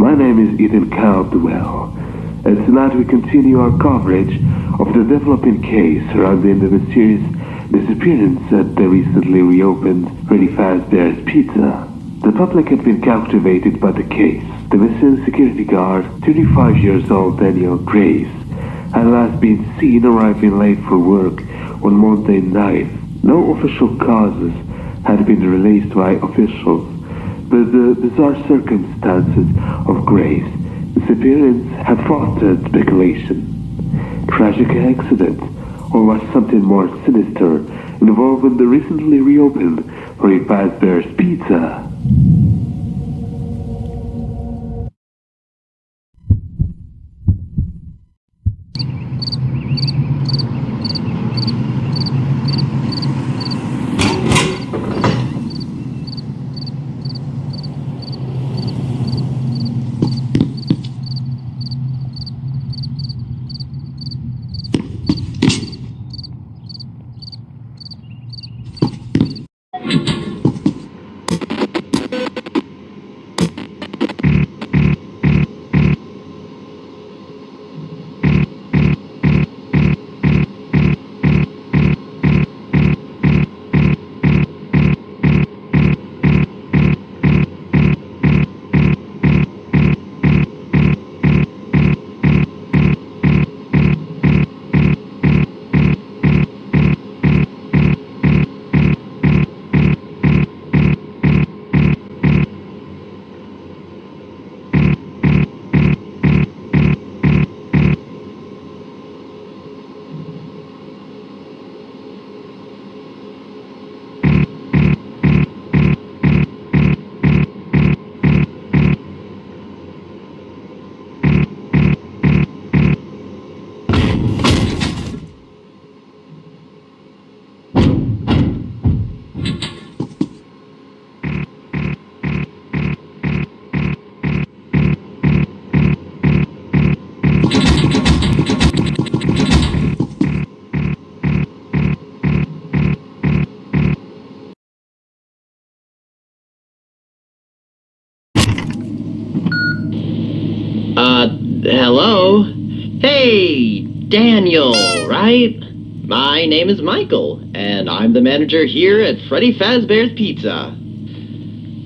My name is Ethan Caldwell, and tonight we continue our coverage of the developing case surrounding the mysterious disappearance at the recently reopened Freddy Fazbear's Pizza. The public had been captivated by the case. The missing security guard, 35 years old Daniel Grace, had last been seen arriving late for work on Monday night. No official causes had been released by officials, but the bizarre circumstances of Grace's disappearance had fostered speculation. Tragic accident, or was something more sinister involving the recently reopened Freddy Fazbear's Pizza? Hello? Hey, Daniel, right? My name is Michael, and I'm the manager here at Freddy Fazbear's Pizza.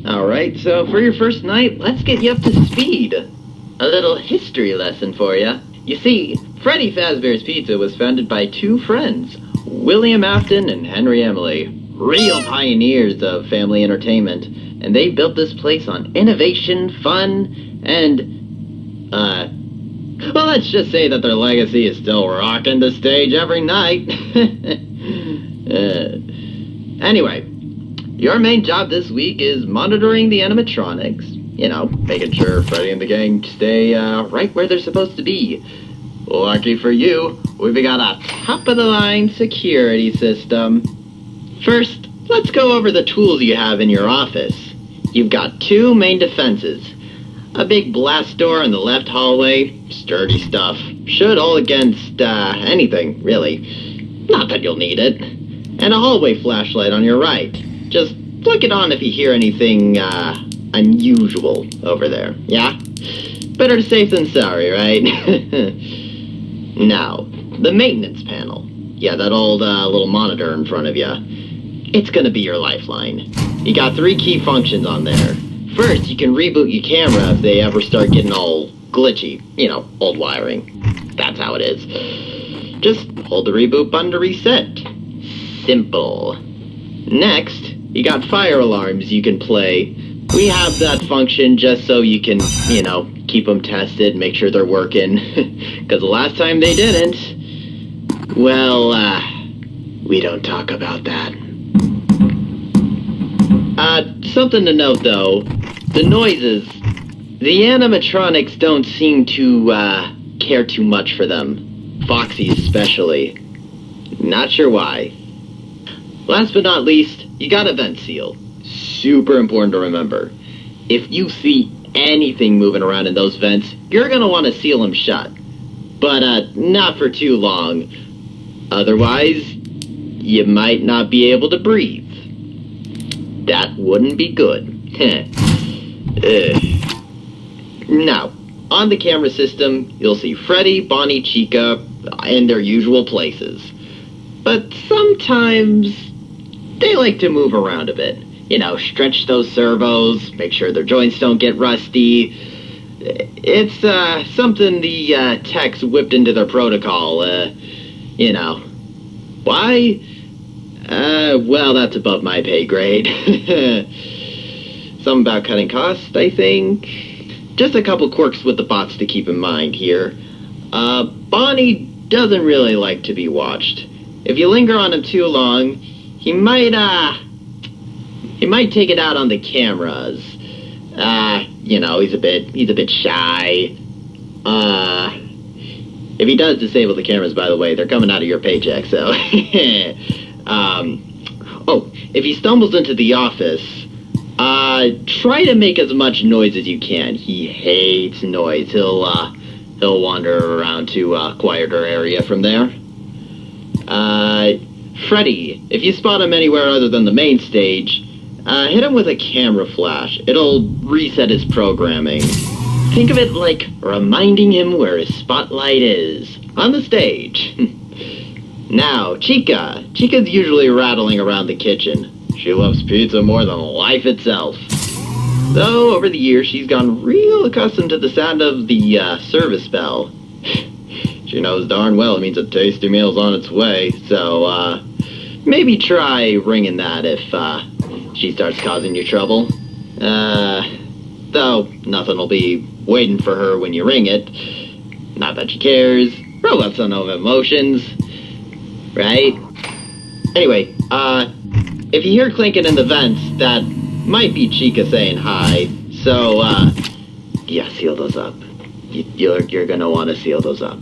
Alright, so for your first night, let's get you up to speed. A little history lesson for you. You see, Freddy Fazbear's Pizza was founded by two friends, William Afton and Henry Emily. Real pioneers of family entertainment, and they built this place on innovation, fun, and well, let's just say that their legacy is still rocking the stage every night. Anyway, your main job this week is monitoring the animatronics. You know, making sure Freddy and the gang stay right where they're supposed to be. Lucky for you, we've got a top-of-the-line security system. First, let's go over the tools you have in your office. You've got two main defenses. A big blast door in the left hallway, sturdy stuff. Should hold against, anything, really. Not that you'll need it. And a hallway flashlight on your right. Just flick it on if you hear anything, unusual over there, yeah? Better safe than sorry, right? Now, the maintenance panel. Yeah, that old, little monitor in front of you. It's gonna be your lifeline. You got 3 key functions on there. First, you can reboot your camera if they ever start getting all glitchy. You know, old wiring. That's how it is. Just hold the reboot button to reset. Simple. Next, you got fire alarms you can play. We have that function just so you can, you know, keep them tested, make sure they're working. Because the last time they didn't, well, we don't talk about that. Something to note, though. The noises. The animatronics don't seem to, care too much for them. Foxy especially. Not sure why. Last but not least, you got a vent seal. Super important to remember. If you see anything moving around in those vents, you're gonna want to seal them shut. But, not for too long. Otherwise, you might not be able to breathe. That wouldn't be good. Now, on the camera system, you'll see Freddy, Bonnie, Chica in their usual places. But sometimes they like to move around a bit. You know, stretch those servos, make sure their joints don't get rusty. It's something the techs whipped into their protocol. You know. Why? Well, that's above my pay grade. Something about cutting costs, I think. Just a couple quirks with the bots to keep in mind here. Bonnie doesn't really like to be watched. If you linger on him too long, he might take it out on the cameras. You know, he's a bit shy. If he does disable the cameras, by the way, they're coming out of your paycheck, so. Oh, if he stumbles into the office, try to make as much noise as you can. He hates noise. He'll wander around to a quieter area from there. Freddy, if you spot him anywhere other than the main stage, hit him with a camera flash. It'll reset his programming. Think of it like reminding him where his spotlight is. On the stage. Now, Chica. Chica's usually rattling around the kitchen. She loves pizza more than life itself. Though, over the years, she's gotten real accustomed to the sound of the service bell. She knows darn well it means a tasty meal's on its way, so, maybe try ringing that if, she starts causing you trouble. Though, nothing will be waiting for her when you ring it. Not that she cares. Robots don't know emotions. Right? Anyway, if you hear clinking in the vents, that might be Chica saying hi. So, yeah, seal those up. You're gonna want to seal those up.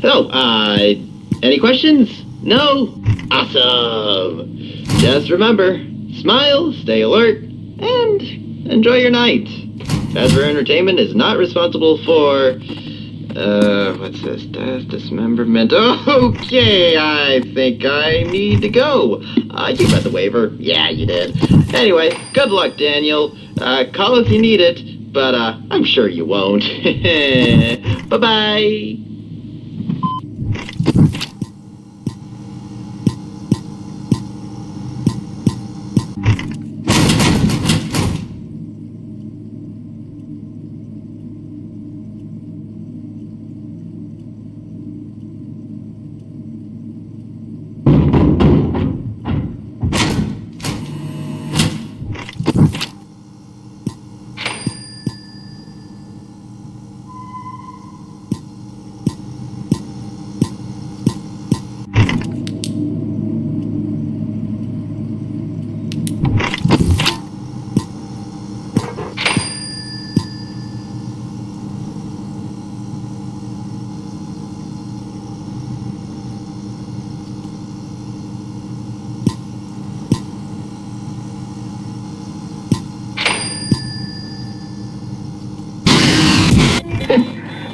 Oh, any questions? No? Awesome! Just remember, smile, stay alert, and enjoy your night. Fazbear Entertainment is not responsible for, what's this? Death, dismemberment. Okay, I think I need to go. You read the waiver. Yeah, you did. Anyway, good luck, Daniel. Call if you need it, but, I'm sure you won't. Bye-bye.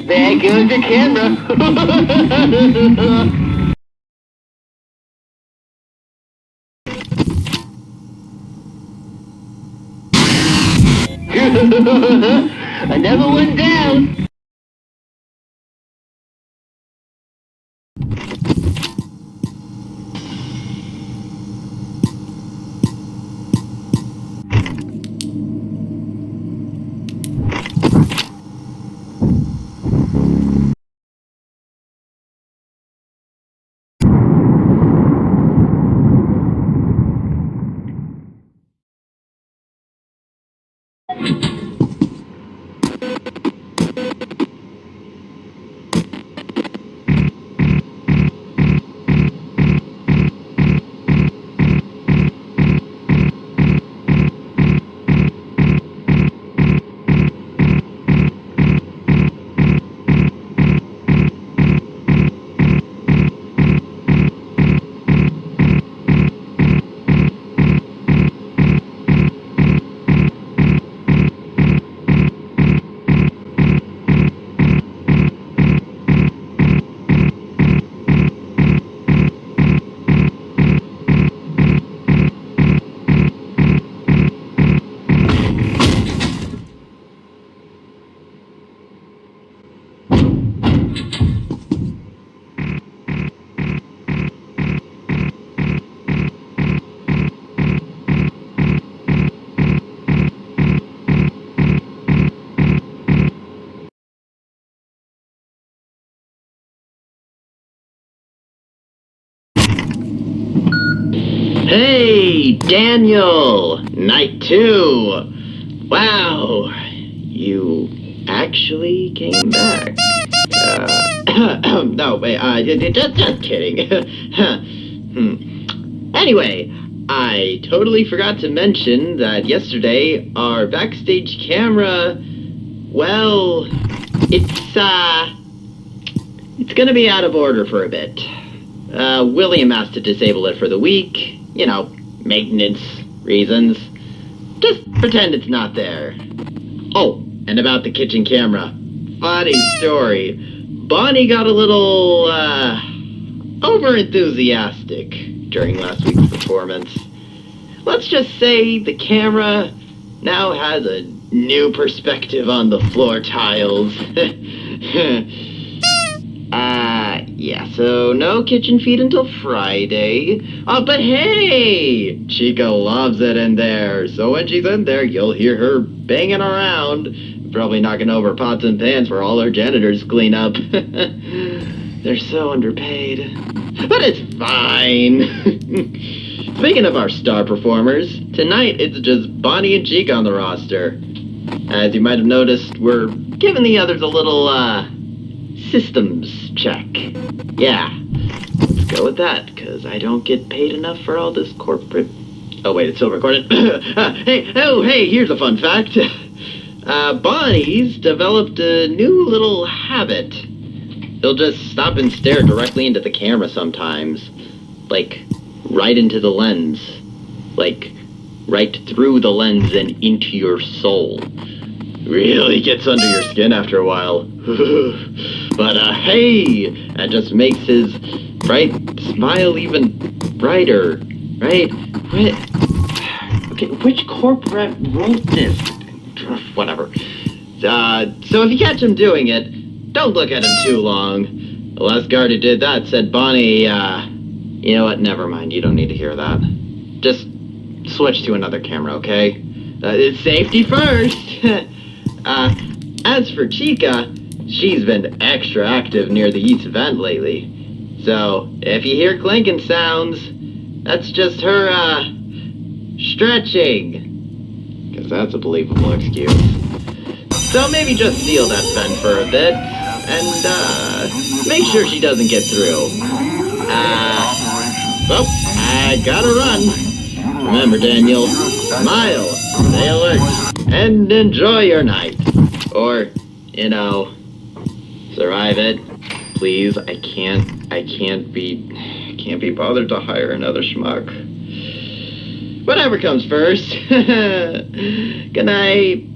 There goes the camera. Another one down. Hey, Daniel! Night 2! Wow, you actually came back. No, wait, just kidding. Anyway, I totally forgot to mention that yesterday our backstage camera, well, it's gonna be out of order for a bit. William asked to disable it for the week. You know, maintenance reasons. Just pretend it's not there. Oh, and about the kitchen camera. Funny story. Bonnie got a little, over-enthusiastic during last week's performance. Let's just say the camera now has a new perspective on the floor tiles. Yeah, so no kitchen feed until Friday. Oh, but hey! Chica loves it in there. So when she's in there, you'll hear her banging around. Probably knocking over pots and pans for all her janitors to clean up. They're so underpaid. But it's fine. Speaking of our star performers, tonight it's just Bonnie and Chica on the roster. As you might have noticed, we're giving the others a little, systems check. Yeah, let's go with that, because I don't get paid enough for all this corporate... Oh, wait, it's still recorded. Hey, here's a fun fact. Bonnie's developed a new little habit. He'll just stop and stare directly into the camera sometimes. Like, right into the lens. Like, right through the lens and into your soul. Really gets under your skin after a while. But, hey, that just makes his bright smile even brighter, right? Okay, which corporate wrote this? Whatever. So if you catch him doing it, don't look at him too long. The last guard who did that said, Bonnie, you know what, never mind, you don't need to hear that. Just switch to another camera, okay? It's safety first! As for Chica, she's been extra active near the east vent lately. So, if you hear clinking sounds, that's just her, stretching. Because that's a believable excuse. So maybe just seal that vent for a bit, and, make sure she doesn't get through. Well, I gotta run. Remember, Daniel, smile, stay alert, and enjoy your night. Or, you know, survive it. Please, I can't be bothered to hire another schmuck. Whatever comes first. Good night.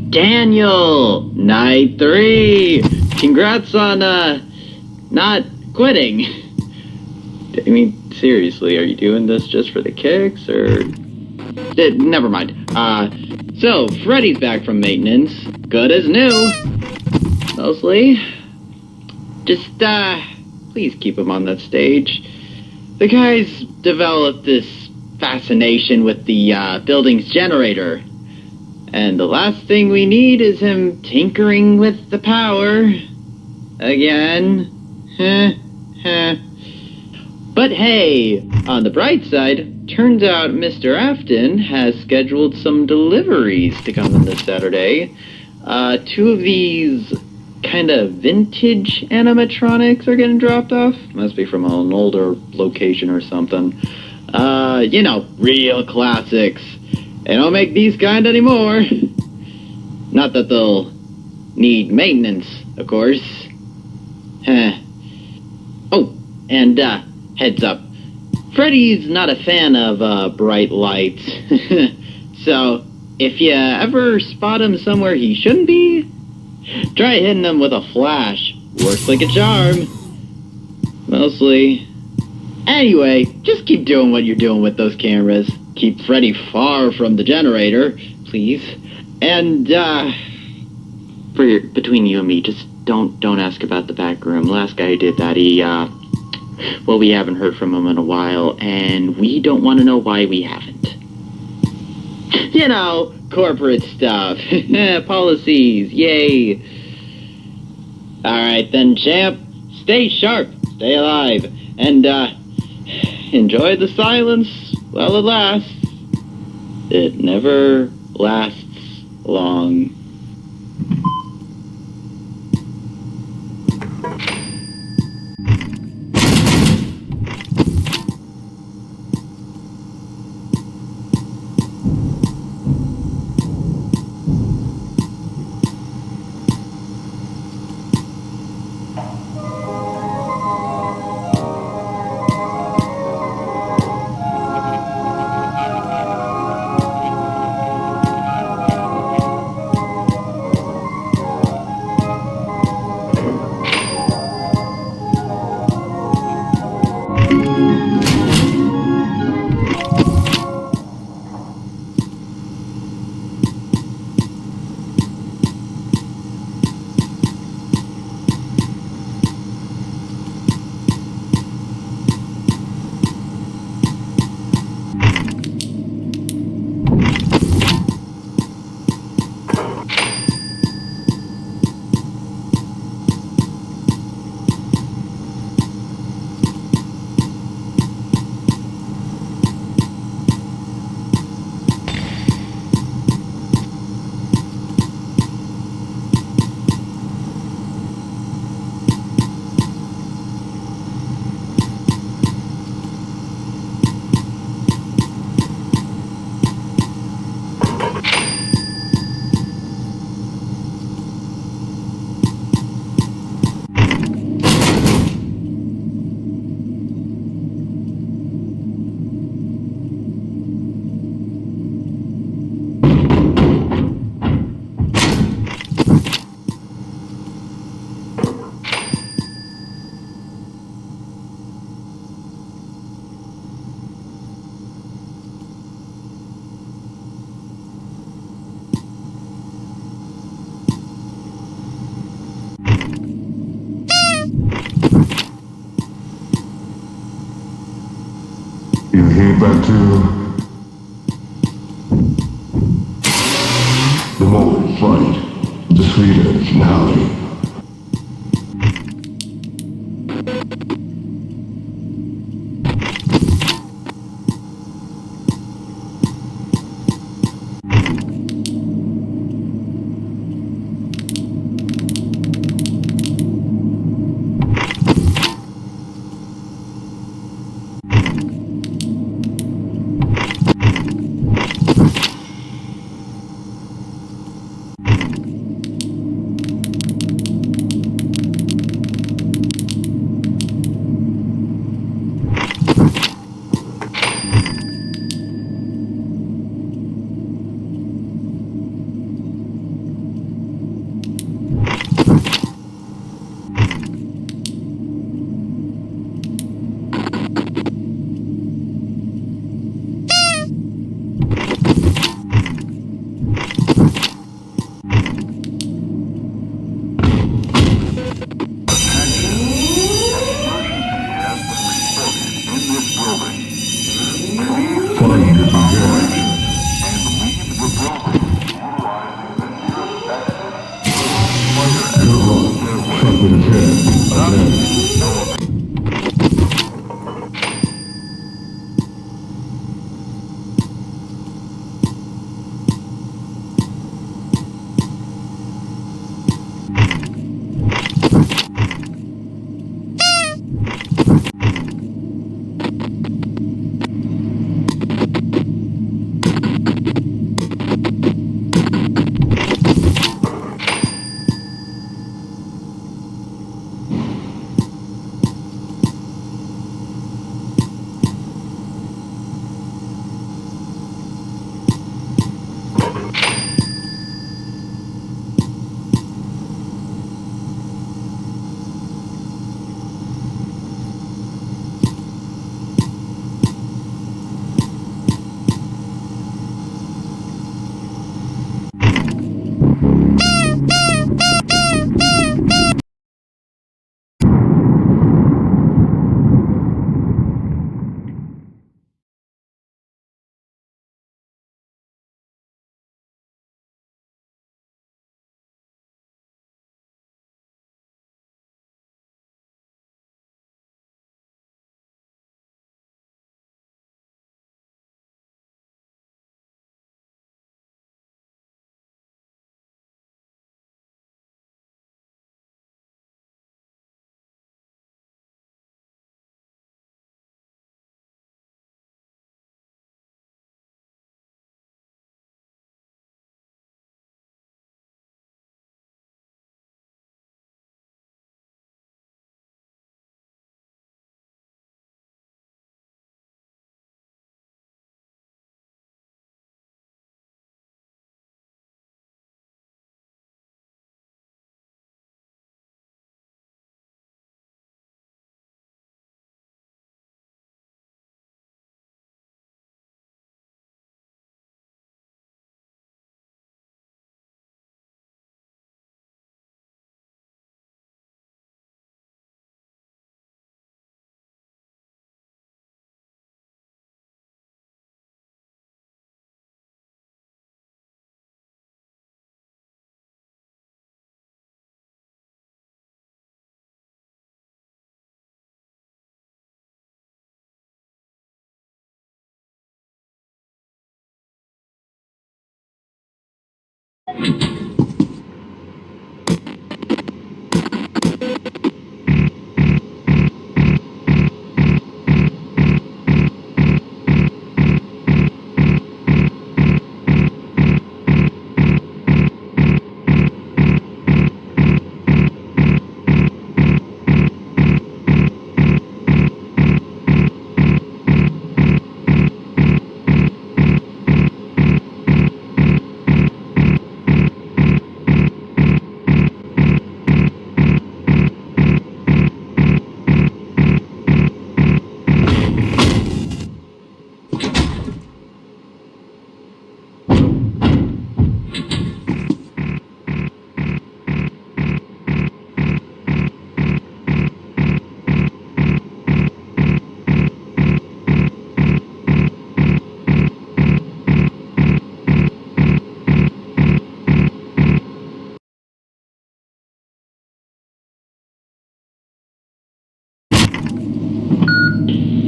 Daniel! Night 3! Congrats on, not quitting. I mean, seriously, are you doing this just for the kicks, or... never mind. So, Freddy's back from maintenance. Good as new. Mostly. Just, please keep him on that stage. The guy's developed this fascination with the, building's generator. And the last thing we need is him tinkering with the power. Again. But hey, on the bright side, turns out Mr. Afton has scheduled some deliveries to come in this Saturday. 2 of these kind of vintage animatronics are getting dropped off. Must be from an older location or something. You know, real classics. They don't make these kind anymore. Not that they'll need maintenance, of course. Oh, and, heads up. Freddy's not a fan of, bright lights. So, if you ever spot him somewhere he shouldn't be, try hitting him with a flash. Works like a charm. Mostly. Anyway, just keep doing what you're doing with those cameras. Keep Freddy far from the generator, please. And, between you and me, just don't ask about the back room. Last guy who did that, well, we haven't heard from him in a while, and we don't want to know why we haven't. You know, corporate stuff. Policies, yay. Alright then, champ. Stay sharp, stay alive, and, enjoy the silence while it lasts. It never lasts long. You hear that too? The more we fight, the sweeter the finale. with his head again.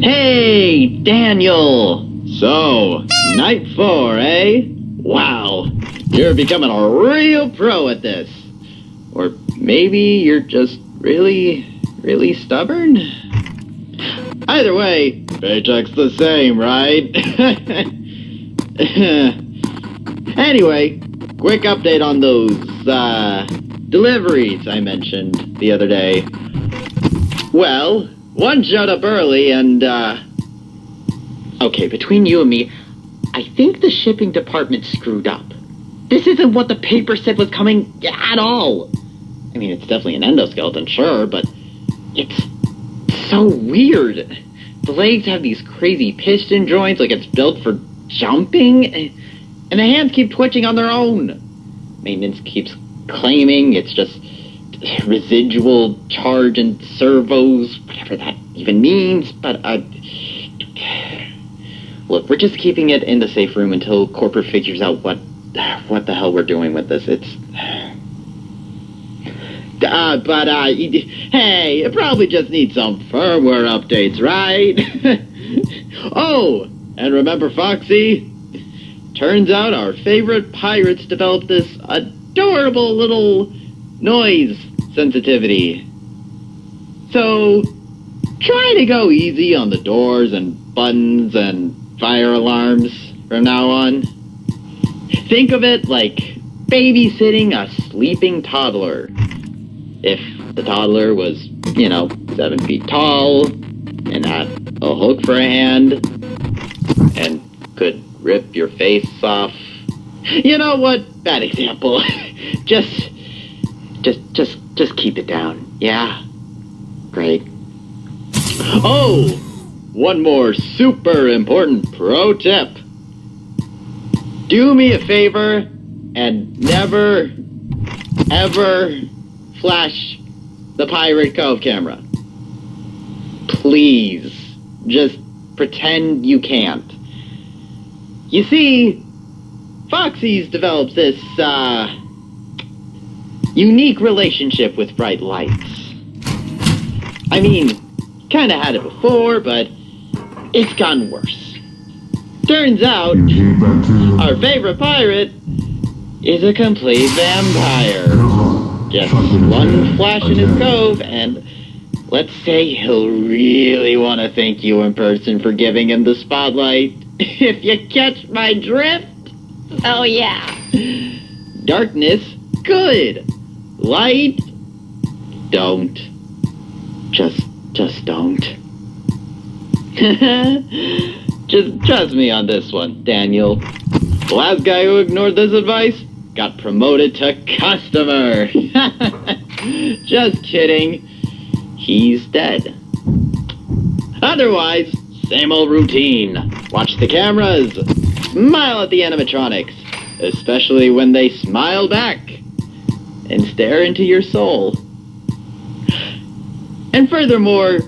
Hey, Daniel! So, night 4, eh? Wow, you're becoming a real pro at this. Or maybe you're just really, really stubborn? Either way, paycheck's the same, right? Anyway, quick update on those, deliveries I mentioned the other day. Well, one showed up early and, okay, between you and me, I think the shipping department screwed up. This isn't what the paper said was coming at all. I mean, it's definitely an endoskeleton, sure, but it's so weird. The legs have these crazy piston joints, like it's built for jumping, and the hands keep twitching on their own. Maintenance keeps claiming it's just residual charge and servos, whatever that even means, but, look, we're just keeping it in the safe room until corporate figures out what the hell we're doing with this. Hey, it probably just needs some firmware updates, right? Oh, and remember Foxy? Turns out our favorite pirates developed this adorable little noise sensitivity. So, try to go easy on the doors and buttons and fire alarms from now on. Think of it like babysitting a sleeping toddler. If the toddler was, 7 feet tall and had a hook for a hand and could rip your face off. You know what? Bad example. just keep it down. Yeah? Great. Oh! One more super important pro tip. Do me a favor and never, ever flash the Pirate Cove camera. Please. Just pretend you can't. You see, Foxy's developed this, unique relationship with bright lights. I mean, kinda had it before, but it's gotten worse. Turns out, our favorite pirate is a complete vampire. Just one flash in his cove, and let's say he'll really want to thank you in person for giving him the spotlight. If you catch my drift? Oh yeah. Darkness, good. Light, don't. Just don't. Just trust me on this one, Daniel. The last guy who ignored this advice got promoted to customer. Just kidding. He's dead. Otherwise, same old routine. Watch the cameras. Smile at the animatronics. Especially when they smile back. And stare into your soul. And furthermore,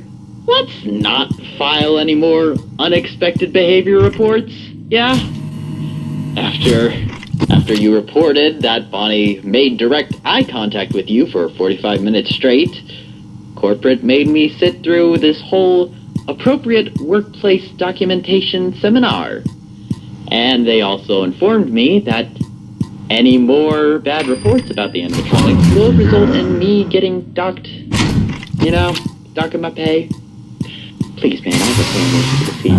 let's not file any more unexpected behavior reports, yeah? After you reported that Bonnie made direct eye contact with you for 45 minutes straight, corporate made me sit through this whole appropriate workplace documentation seminar. And they also informed me that any more bad reports about the animatronics will result in me getting docked, docking my pay. Please, man, I have a family to feed.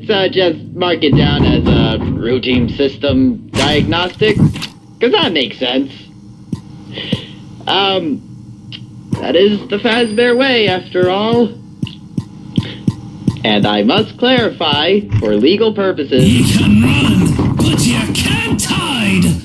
So just mark it down as a routine system diagnostic, because that makes sense. That is the Fazbear way, after all. And I must clarify, for legal purposes... You can run, but you can't hide!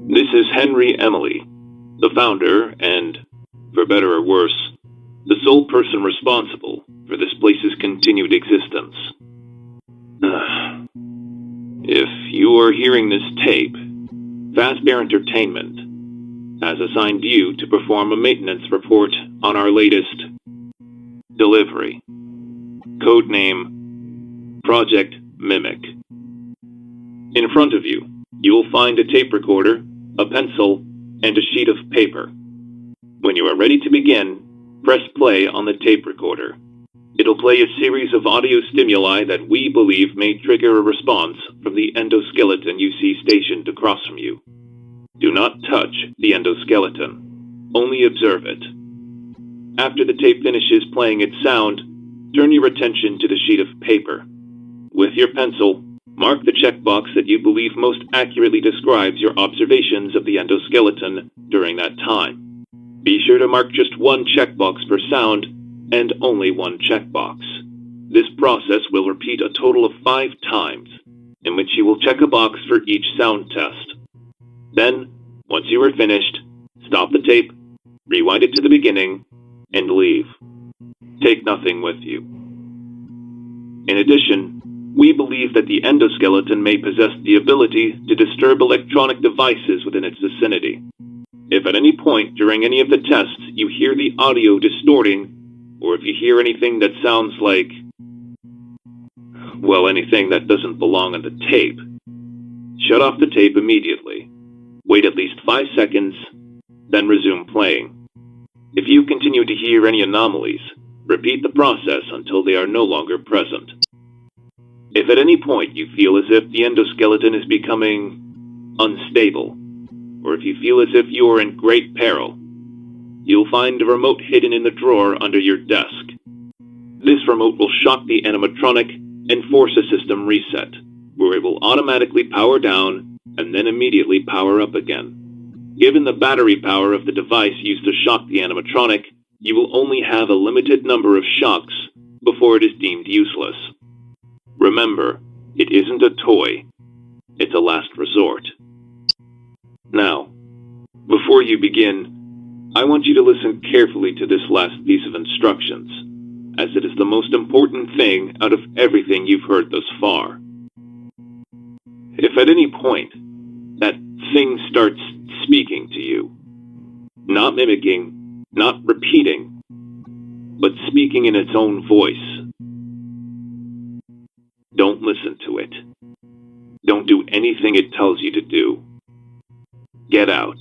This is Henry Emily, the founder and, for better or worse, the sole person responsible for this place's continued existence. If you are hearing this tape, Fazbear Entertainment has assigned you to perform a maintenance report on our latest delivery. Codename Project Mimic. In front of you, you will find a tape recorder, a pencil, and a sheet of paper. When you are ready to begin, press play on the tape recorder. It'll play a series of audio stimuli that we believe may trigger a response from the endoskeleton you see stationed across from you. Do not touch the endoskeleton. Only observe it. After the tape finishes playing its sound, turn your attention to the sheet of paper. With your pencil, mark the checkbox that you believe most accurately describes your observations of the endoskeleton during that time. Be sure to mark just one checkbox per sound, and only one checkbox. This process will repeat a total of 5 times, in which you will check a box for each sound test. Then, once you are finished, stop the tape, rewind it to the beginning, and leave. Take nothing with you. In addition, we believe that the endoskeleton may possess the ability to disturb electronic devices within its vicinity. If at any point during any of the tests you hear the audio distorting, or if you hear anything that sounds like, well, anything that doesn't belong on the tape, shut off the tape immediately. Wait at least 5 seconds, then resume playing. If you continue to hear any anomalies, repeat the process until they are no longer present. If at any point you feel as if the endoskeleton is becoming unstable, or if you feel as if you are in great peril, you'll find a remote hidden in the drawer under your desk. This remote will shock the animatronic and force a system reset, where it will automatically power down and then immediately power up again. Given the battery power of the device used to shock the animatronic, you will only have a limited number of shocks before it is deemed useless. Remember, it isn't a toy. It's a last resort. Now, before you begin, I want you to listen carefully to this last piece of instructions, as it is the most important thing out of everything you've heard thus far. If at any point that thing starts speaking to you, not mimicking, not repeating, but speaking in its own voice, don't listen to it. Don't do anything it tells you to do. Get out.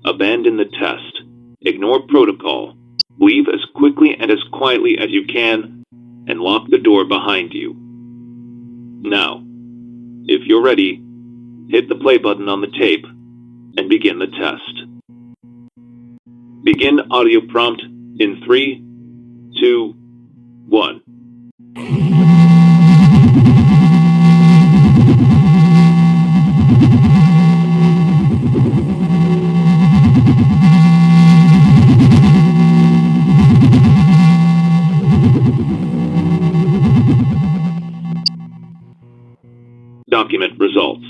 Abandon the test. Ignore protocol. Leave as quickly and as quietly as you can, and lock the door behind you. Now, if you're ready, hit the play button on the tape and begin the test. Begin audio prompt in 3, 2, 1. Document results.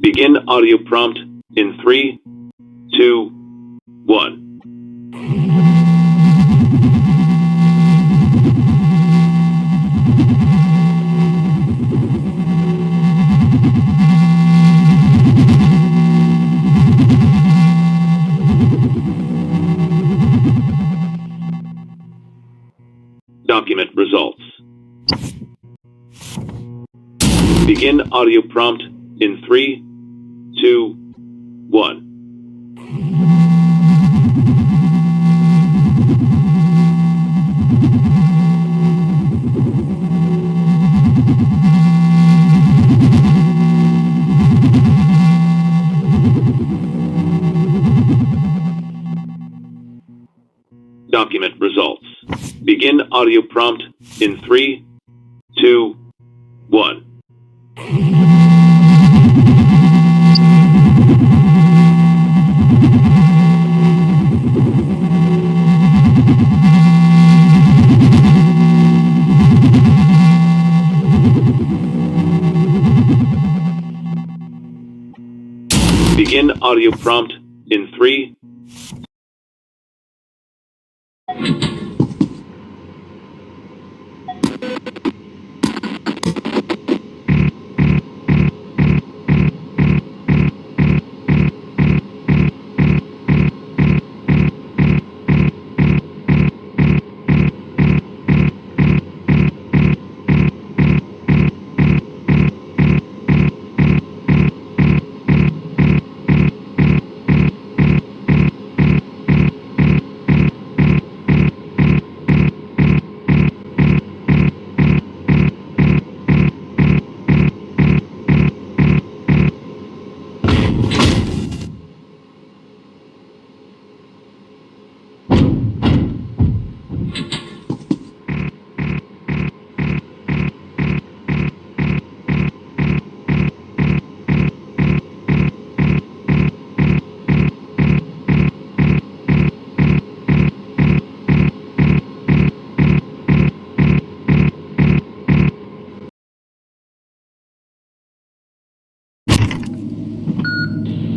Begin audio prompt in 3, 2, 1. Document results. Begin audio prompt in 3, 2, 1. Document results. Begin audio prompt in 3, 2, 1. audio prompt in 3,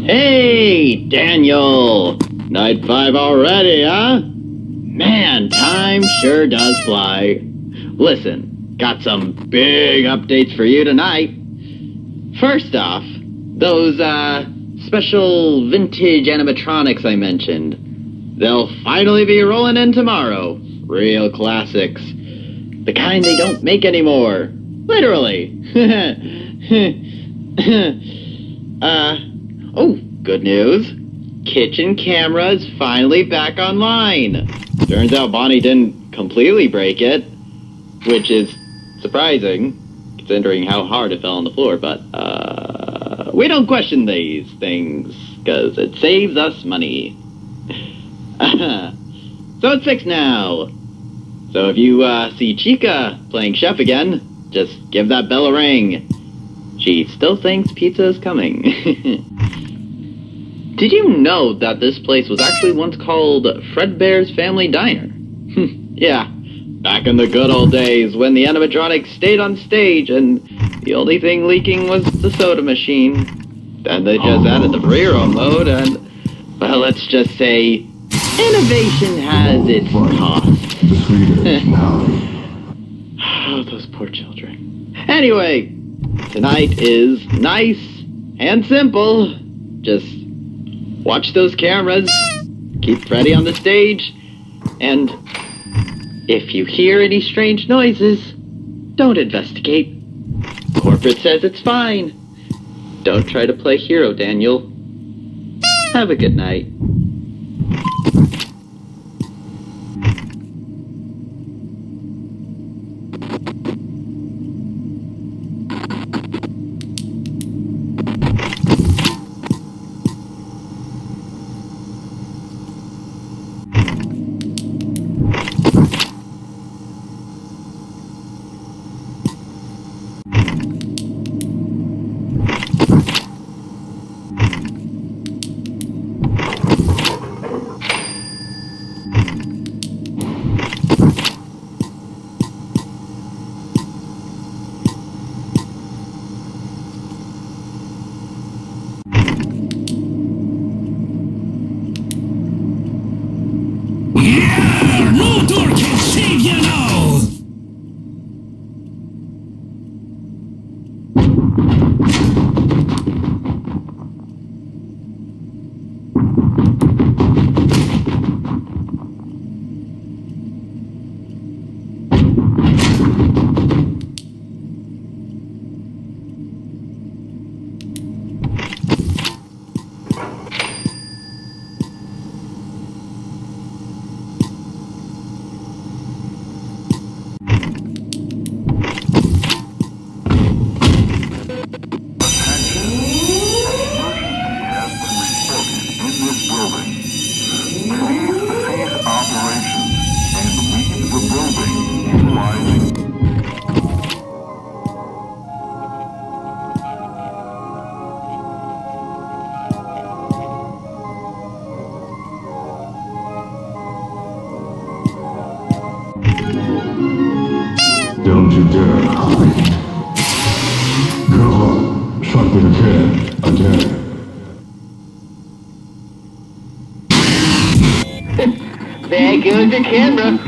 Hey, Daniel! Night 5 already, huh? Man, time sure does fly. Listen, got some big updates for you tonight. First off, those, special vintage animatronics I mentioned. They'll finally be rolling in tomorrow. Real classics. The kind they don't make anymore. Literally. Oh, good news. Kitchen camera is finally back online. Turns out Bonnie didn't completely break it, which is surprising, considering how hard it fell on the floor, but, we don't question these things, because it saves us money. So it's fixed now. So if you, see Chica playing chef again, just give that bell a ring. She still thinks pizza is coming. Did you know that this place was actually once called Fredbear's Family Diner? Yeah, back in the good old days when the animatronics stayed on stage and the only thing leaking was the soda machine. Then they just added the free-roam mode and, well, let's just say, innovation has its cost. The Swedish now. Oh, those poor children. Anyway, tonight is nice and simple. Just watch those cameras, keep Freddy on the stage, and if you hear any strange noises, don't investigate. Corporate says it's fine. Don't try to play hero, Daniel. Have a good night. Yeah! No door can save you now! Don't you dare hide. Go on, shot with a kid, again. There goes the camera.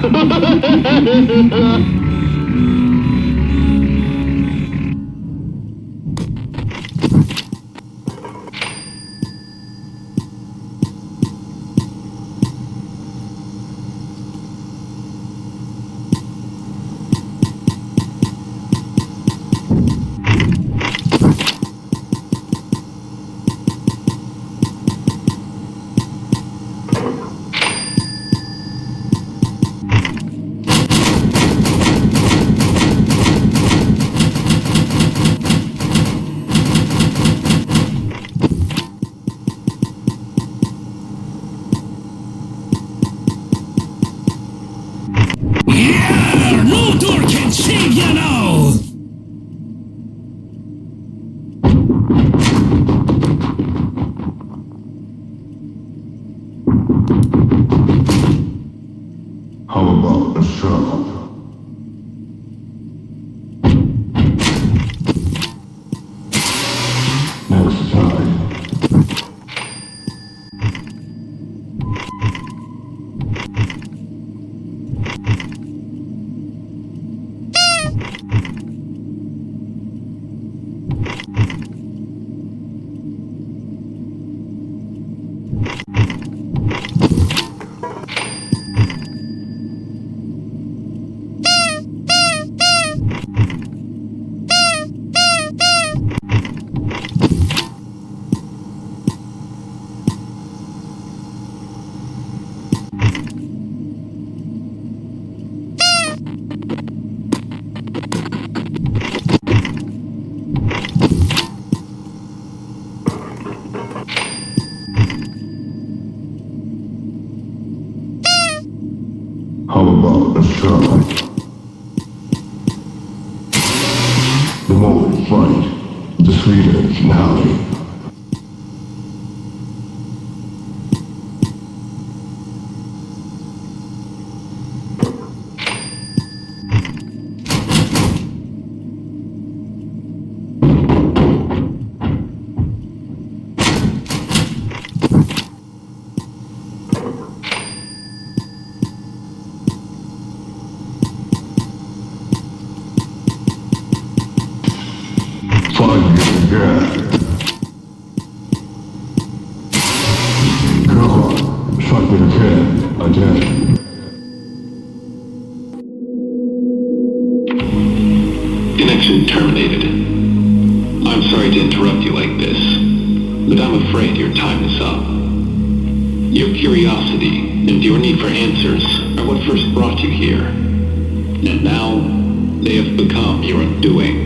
Yeah! No door can save you now! How about a shot? Next time. How about a shot? The more we fight, the sweeter the finale. Find me again. Come on, find me again. Connection terminated. I'm sorry to interrupt you like this, but I'm afraid your time is up. Your curiosity and your need for answers are what first brought you here. And now, they have become your undoing.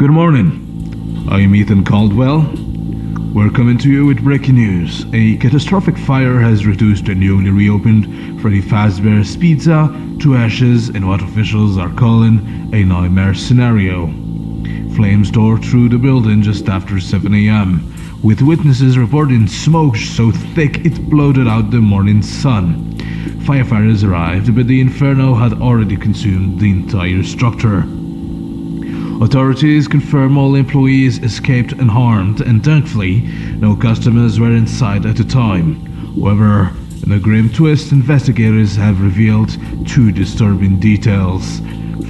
Good morning. I'm Ethan Caldwell. We're coming to you with breaking news. A catastrophic fire has reduced the newly reopened Freddy Fazbear's Pizza to ashes in what officials are calling a nightmare scenario. Flames tore through the building just after 7 a.m., with witnesses reporting smoke so thick it blotted out the morning sun. Firefighters arrived, but the inferno had already consumed the entire structure. Authorities confirm all employees escaped unharmed, and thankfully, no customers were inside at the time. However, in a grim twist, investigators have revealed two disturbing details.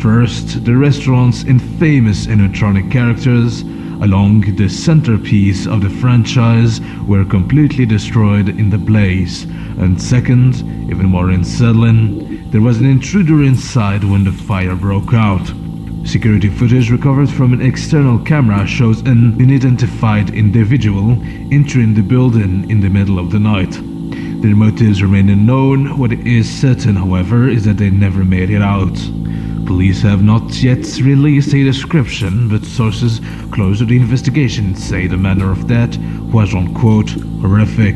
First, the restaurant's infamous animatronic characters, along the centerpiece of the franchise, were completely destroyed in the blaze. And second, even more unsettling, there was an intruder inside when the fire broke out. Security footage recovered from an external camera shows an unidentified individual entering the building in the middle of the night. Their motives remain unknown. What is certain, however, is that they never made it out. Police have not yet released a description, but sources close to the investigation say the manner of death was, unquote, horrific.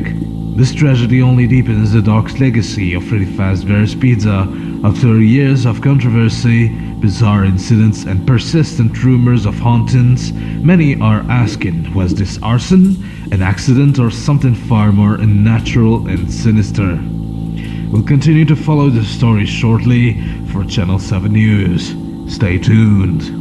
This tragedy only deepens the dark legacy of Freddy Fazbear's Pizza. After years of controversy, bizarre incidents, and persistent rumors of hauntings, many are asking, was this arson, an accident, or something far more unnatural and sinister? We'll continue to follow the story shortly for Channel 7 News. Stay tuned.